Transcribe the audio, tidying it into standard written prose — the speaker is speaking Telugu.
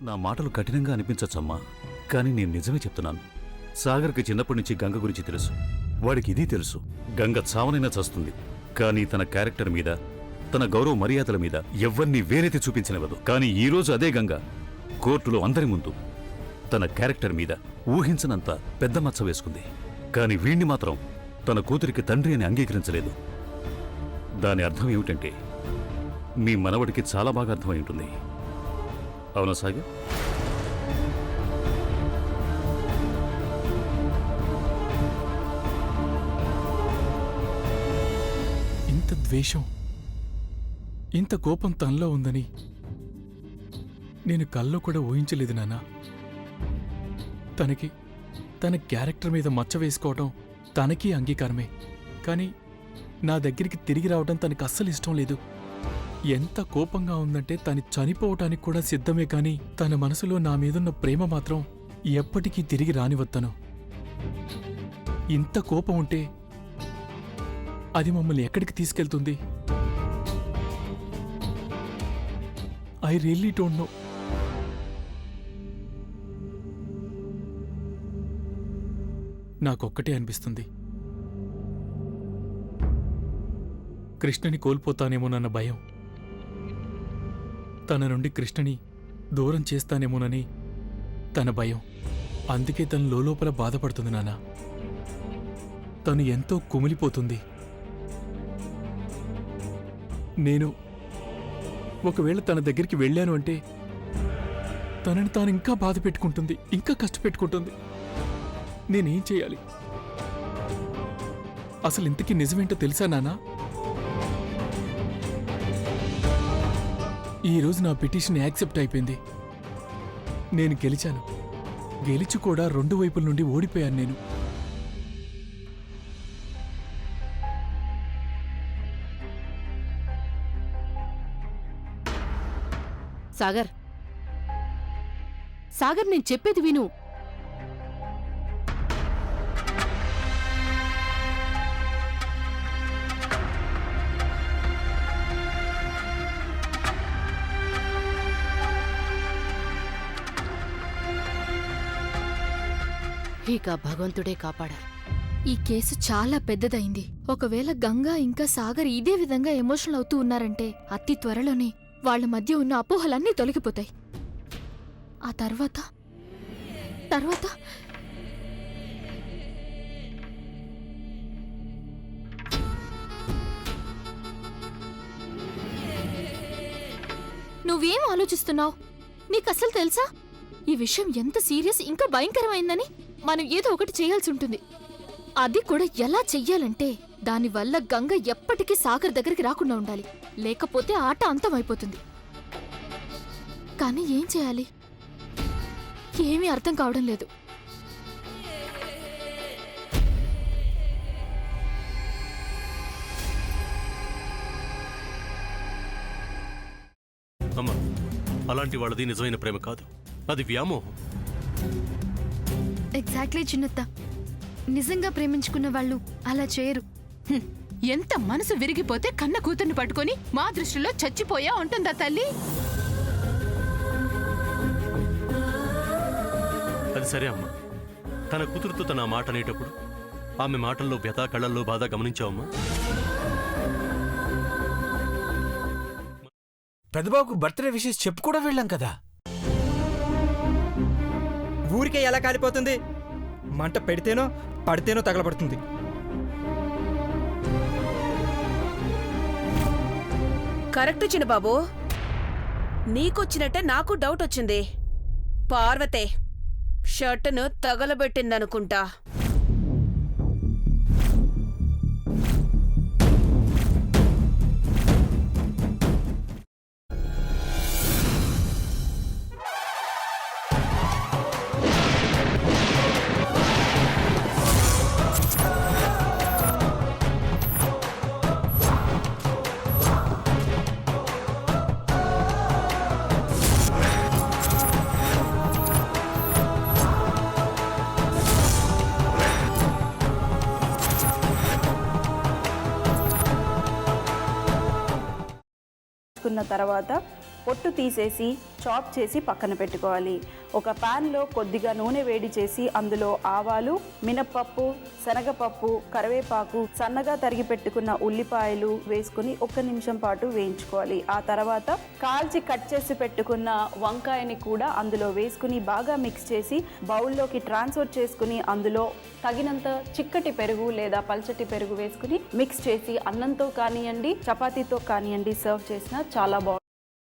నా మాటలు కఠినంగా అనిపించచ్చమ్మా, కానీ నేను నిజమే చెప్తున్నాను. సాగర్కి చిన్నప్పటి నుంచి గంగ గురించి తెలుసు. వాడికి ఇది తెలుసు, గంగ చావనైనా చస్తుంది, కానీ తన క్యారెక్టర్ మీద, తన గౌరవ మర్యాదల మీద ఎవ్వరినీ వేరైతే చూపించనివ్వదు. కానీ ఈరోజు అదే గంగ కోర్టులో అందరి ముందు తన క్యారెక్టర్ మీద ఊహించనంత పెద్ద మచ్చ వేసుకుంది. కానీ వీణ్ణి మాత్రం తన కూతురికి తండ్రి అని అంగీకరించలేదు. దాని అర్థం ఏమిటంటే మీ మనవడికి చాలా బాగా అర్థమై ఉంటుంది. అవునా సాగర్? ఇంత ద్వేషం, ఇంత కోపం తనలో ఉందని నేను కల్లో కూడా ఊహించలేదు నాన్న. తన క్యారెక్టర్ మీద మచ్చ వేసుకోవటం తనకీ అంగీకారమే, కానీ నా దగ్గరికి తిరిగి రావడం తనకు అస్సలు ఇష్టం లేదు. ఎంత కోపంగా ఉందంటే తను చనిపోవటానికి కూడా సిద్ధమే, కానీ తన మనసులో నా మీదున్న ప్రేమ మాత్రం ఎప్పటికీ తిరిగి రానివద్దను. ఇంత కోపం ఉంటే అది మమ్మల్ని ఎక్కడికి తీసుకెళ్తుంది? I really don't know. నాకొక్కటే అనిపిస్తుంది, కృష్ణని కోల్పోతానేమోనన్న భయం, తన నుండి కృష్ణని దూరం చేస్తానేమోనని తన భయం. అందుకే తను లోపల బాధపడుతుంది నాన్న. తను ఎంతో కుమిలిపోతుంది. నేను ఒకవేళ తన దగ్గరికి వెళ్ళాను అంటే తనని తాను ఇంకా బాధ పెట్టుకుంటుంది, ఇంకా కష్టపెట్టుకుంటుంది. నేనేం చేయాలి? అసలు ఇంతకీ నిజమేంటో తెలుసా నాన్నా? ఈరోజు నా పిటిషన్ యాక్సెప్ట్ అయిపోయింది. నేను గెలిచాను. గెలిచి కూడా రెండు వైపుల నుండి ఓడిపోయాను నేను. సాగర్, సాగర్, నేను చెప్పేది విను. ఇక భగవంతుడే కాపాడారు. ఈ కేసు చాలా పెద్దదైంది. ఒకవేళ గంగా ఇంకా సాగర్ ఇదే విధంగా ఎమోషనల్ అవుతూ ఉన్నారంటే అతి త్వరలోనే వాళ్ల మధ్య ఉన్న అపోహలన్నీ తొలగిపోతాయి. ఆ తర్వాత నువ్వేం ఆలోచిస్తున్నావు? నీకసలు తెలుసా ఈ విషయం ఎంత సీరియస్ ఇంకా భయంకరమైందని? మనం ఏదో ఒకటి చేయాల్సి ఉంటుంది. అది కూడా ఎలా చెయ్యాలంటే దానివల్ల గంగ ఎప్పటికీ సాగర్ దగ్గరికి రాకుండా ఉండాలి. లేకపోతే ఆట అంతమైపోతుంది. కానీ ఏం చేయాలి? ఏమీ అర్థం కావడం లేదు. అమ్మా, అలాంటి వాళ్ళది నిజమైన ప్రేమ కాదు, అది వ్యామోహం. ఎగ్జాక్ట్లీ చిన్నత్త. నిజంగా ప్రేమించుకున్న వాళ్ళు అలా చేయరు. ఎంత మనసు విరిగిపోతే కన్న కూతుర్ని పట్టుకొని మా దృష్టిలో చచ్చిపోయా ఉంటుందా తల్లి? అది సరే అమ్మా, తన కూతురుతో తన మాట అనేటప్పుడు ఆమె మాటల్లో వ్యథ, కళ్ళల్లో బాధ గమనించావమ్మా? పెద్దబాబుకు బర్త్డే విషెస్ చెప్పు కూడా వెళ్ళాం కదా. ఊరికే ఎలా కాలిపోతుంది? మంట పెడితేనో పడితేనో తగలబడుతుంది. కరెక్ట్ చిన్నబాబు, నీకొచ్చినట్టే నాకు డౌట్ వచ్చింది. పార్వతే షర్టును తగలబెట్టిందనుకుంటా. కున్న తర్వాత పొట్టు తీసేసి చాప్ చేసి పక్కన పెట్టుకోవాలి. ఒక ప్యాన్లో కొద్దిగా నూనె వేడి చేసి అందులో ఆవాలు, మినప్పప్పు, శనగపప్పు, కరివేపాకు, సన్నగా తరిగి పెట్టుకున్న ఉల్లిపాయలు వేసుకుని 1 నిమిషం పాటు వేయించుకోవాలి. ఆ తర్వాత కాల్చి కట్ చేసి పెట్టుకున్న వంకాయని కూడా అందులో వేసుకుని బాగా మిక్స్ చేసి బౌల్లోకి ట్రాన్స్ఫర్ చేసుకుని అందులో తగినంత చిక్కటి పెరుగు లేదా పల్చటి పెరుగు వేసుకుని మిక్స్ చేసి అన్నంతో కానివ్వండి, చపాతీతో కానివ్వండి సర్వ్ చేసినా చాలా బాగుంటుంది.